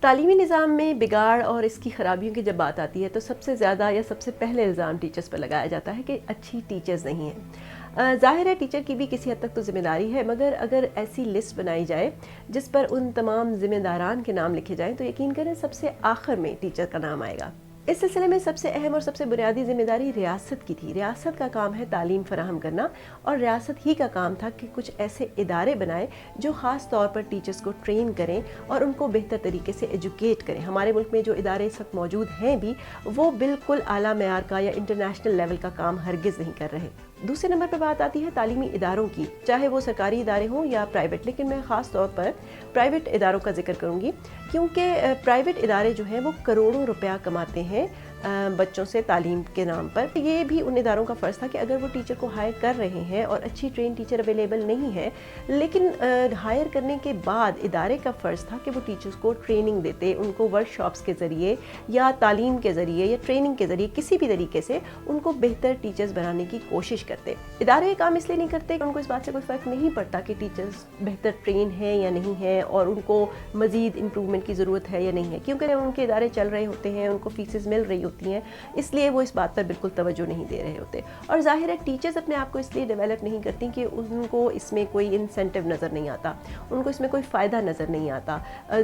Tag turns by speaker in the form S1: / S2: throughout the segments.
S1: تعلیمی نظام میں بگاڑ اور اس کی خرابیوں کی جب بات آتی ہے تو سب سے زیادہ یا سب سے پہلے الزام ٹیچرز پر لگایا جاتا ہے کہ اچھی ٹیچرز نہیں ہیں۔ ظاہر ہے ٹیچر کی بھی کسی حد تک تو ذمہ داری ہے، مگر اگر ایسی لسٹ بنائی جائے جس پر ان تمام ذمہ داران کے نام لکھے جائیں تو یقین کریں سب سے آخر میں ٹیچر کا نام آئے گا۔ اس سلسلے میں سب سے اہم اور سب سے بنیادی ذمہ داری ریاست کی تھی۔ ریاست کا کام ہے تعلیم فراہم کرنا، اور ریاست ہی کا کام تھا کہ کچھ ایسے ادارے بنائے جو خاص طور پر ٹیچرز کو ٹرین کریں اور ان کو بہتر طریقے سے ایجوکیٹ کریں۔ ہمارے ملک میں جو ادارے اس وقت موجود ہیں بھی وہ بالکل اعلیٰ معیار کا یا انٹرنیشنل لیول کا کام ہرگز نہیں کر رہے۔ دوسرے نمبر پر بات آتی ہے تعلیمی اداروں کی، چاہے وہ سرکاری ادارے ہوں یا پرائیویٹ، لیکن میں خاص طور پر پرائیویٹ اداروں کا ذکر کروں گی، کیونکہ پرائیویٹ ادارے جو ہیں وہ کروڑوں روپیہ کماتے ہیں بچوں سے تعلیم کے نام پر۔ یہ بھی ان اداروں کا فرض تھا کہ اگر وہ ٹیچر کو ہائر کر رہے ہیں اور اچھی ٹرین ٹیچر اویلیبل نہیں ہے، لیکن ہائر کرنے کے بعد ادارے کا فرض تھا کہ وہ ٹیچرز کو ٹریننگ دیتے، ان کو ورک شاپس کے ذریعے یا تعلیم کے ذریعے یا ٹریننگ کے ذریعے کسی بھی طریقے سے ان کو بہتر ٹیچرز بنانے کی کوشش کرتے۔ ادارے یہ کام اس لیے نہیں کرتے کہ ان کو اس بات سے کوئی فرق نہیں پڑتا کہ ٹیچرز بہتر ٹرین ہیں یا نہیں ہیں اور ان کو مزید امپرومنٹ کی ضرورت ہے یا نہیں ہے، کیونکہ ان کے ادارے چل رہے ہوتے ہیں، ان کو فیسز مل رہی ہوتی ہیں، اس لیے وہ اس بات پر بالکل توجہ نہیں دے رہے ہوتے۔ اور ظاہر ہے ٹیچرز اپنے آپ کو اس لیے ڈیولپ نہیں کرتی کہ ان کو اس میں کوئی انسینٹیو نظر نہیں آتا، ان کو اس میں کوئی فائدہ نظر نہیں آتا،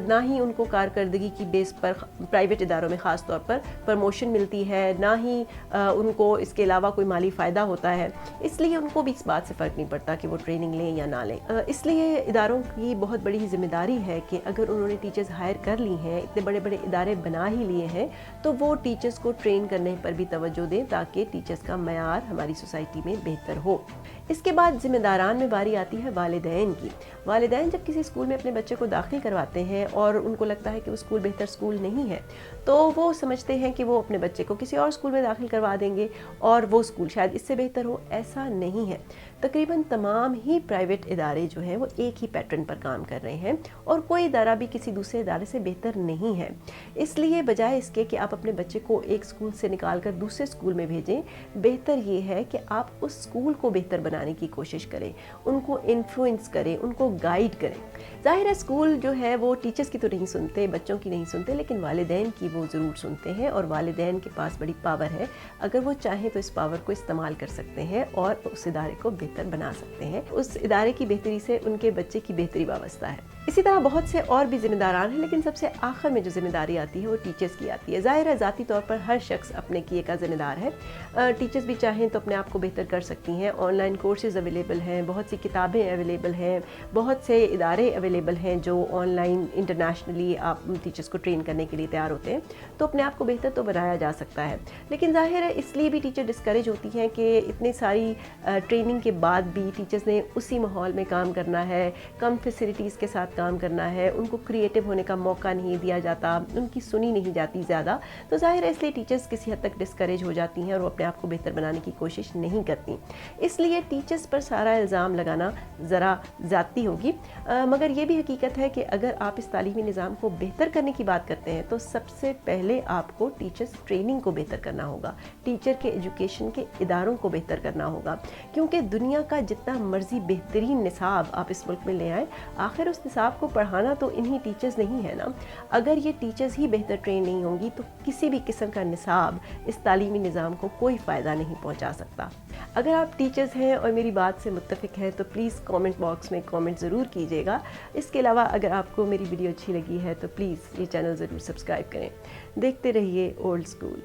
S1: نہ ہی ان کو کارکردگی کی بیس پر پرائیویٹ اداروں میں خاص طور پر پروموشن ملتی ہے، نہ ہی ان کو اس کے علاوہ کوئی مالی فائدہ ہوتا ہے، اس لیے ان کو بھی اس بات سے فرق نہیں پڑتا کہ وہ ٹریننگ لیں یا نہ لیں۔ اس لیے اداروں کی بہت بڑی ذمہ داری ہے کہ اگر انہوں نے ٹیچرز ہائر کر لی ہیں، اتنے بڑے بڑے ادارے بنا ہی لیے ہیں، تو وہ ٹیچرز کو ٹرین کرنے پر بھی توجہ دیں تاکہ ٹیچرز کا معیار ہماری سوسائٹی میں بہتر ہو۔ اس کے بعد ذمہ داران میں باری آتی ہے والدین کی۔ والدین جب کسی اسکول میں اپنے بچے کو داخل کرواتے ہیں اور ان کو لگتا ہے کہ وہ اسکول بہتر اسکول نہیں ہے، تو وہ سمجھتے ہیں کہ وہ اپنے بچے کو کسی اور اسکول میں داخل کروا دیں گے اور وہ اسکول شاید اس سے بہتر ہو۔ ایسا نہیں ہے۔ تقریباً تمام ہی پرائیویٹ ادارے جو ہیں وہ ایک ہی پیٹرن پر کام کر رہے ہیں اور کوئی ادارہ بھی کسی دوسرے ادارے سے بہتر نہیں ہے۔ اس لیے بجائے اس کے کہ آپ اپنے بچے کو ایک اسکول سے نکال کر دوسرے اسکول میں بھیجیں، بہتر یہ ہے کہ آپ اس اسکول کو بہتر بنانے کی کوشش کریں، ان کو انفلوئنس کریں، ان کو گائیڈ کریں۔ ظاہر ہے اسکول جو ہے وہ ٹیچرز کی تو نہیں سنتے، بچوں کی نہیں سنتے، لیکن والدین کی وہ ضرور سنتے ہیں، اور والدین کے پاس بڑی پاور ہے۔ اگر وہ چاہیں تو اس پاور کو استعمال کر سکتے ہیں اور اس ادارے کو بہتر بنا سکتے ہیں۔ اس ادارے کی بہتری سے ان کے بچے کی بہتری وابستہ ہے۔ اسی طرح بہت سے اور بھی ذمہ داران ہیں، لیکن سب سے آخر میں جو ذمہ داری آتی ہے وہ ٹیچرز کی آتی ہے۔ ظاہر ہے ذاتی طور پر ہر شخص اپنے کیے کا ذمہ دار ہے۔ ٹیچرز بھی چاہیں تو اپنے آپ کو بہتر کر سکتی ہیں۔ آن لائن کورسز اویلیبل ہیں، بہت سی کتابیں اویلیبل ہیں، بہت سے ادارے اویلیبل ہیں جو آن لائن انٹرنیشنلی آپ ٹیچرز کو ٹرین کرنے کے لیے تیار ہوتے ہیں، تو اپنے آپ کو بہتر تو بنایا جا سکتا ہے۔ لیکن ظاہر ہے اس لیے بھی ٹیچر ڈسکریج ہوتی ہیں کہ اتنی ساری ٹریننگ کے بعد بھی ٹیچرز نے اسی ماحول میں کام کرنا ہے، کم فیسلٹیز کے ساتھ کام کرنا ہے، ان کو کریٹو ہونے کا موقع نہیں دیا جاتا، ان کی سنی نہیں جاتی زیادہ، تو ظاہر ہے اس لیے ٹیچرز کسی حد تک ڈسکریج ہو جاتی ہیں اور وہ اپنے آپ کو بہتر بنانے کی کوشش نہیں کرتی۔ اس لیے ٹیچرز پر سارا الزام لگانا ذرا زیادتی ہوگی، مگر یہ بھی حقیقت ہے کہ اگر آپ اس تعلیمی نظام کو بہتر کرنے کی بات کرتے ہیں تو سب سے پہلے آپ کو ٹیچرز ٹریننگ کو بہتر کرنا ہوگا، ٹیچر کے ایجوکیشن کے اداروں کو بہتر کرنا ہوگا، کیونکہ دنیا کا جتنا مرضی بہترین نصاب آپ اس ملک میں لے آئیں، آخر اس نصاب کو پڑھانا تو انہی ٹیچرز نہیں ہے نا۔ اگر یہ ٹیچرز ہی بہتر ٹرین نہیں ہوں گی تو کسی بھی قسم کا نصاب اس تعلیمی نظام کو کوئی فائدہ نہیں پہنچا سکتا۔ اگر آپ ٹیچرز ہیں اور میری بات سے متفق ہیں تو پلیز کامنٹ باکس میں کامنٹ ضرور کیجیے گا۔ اس کے علاوہ اگر آپ کو میری ویڈیو اچھی لگی ہے تو پلیز یہ چینل ضرور سبسکرائب کریں۔ دیکھتے رہیے اولڈ اسکول۔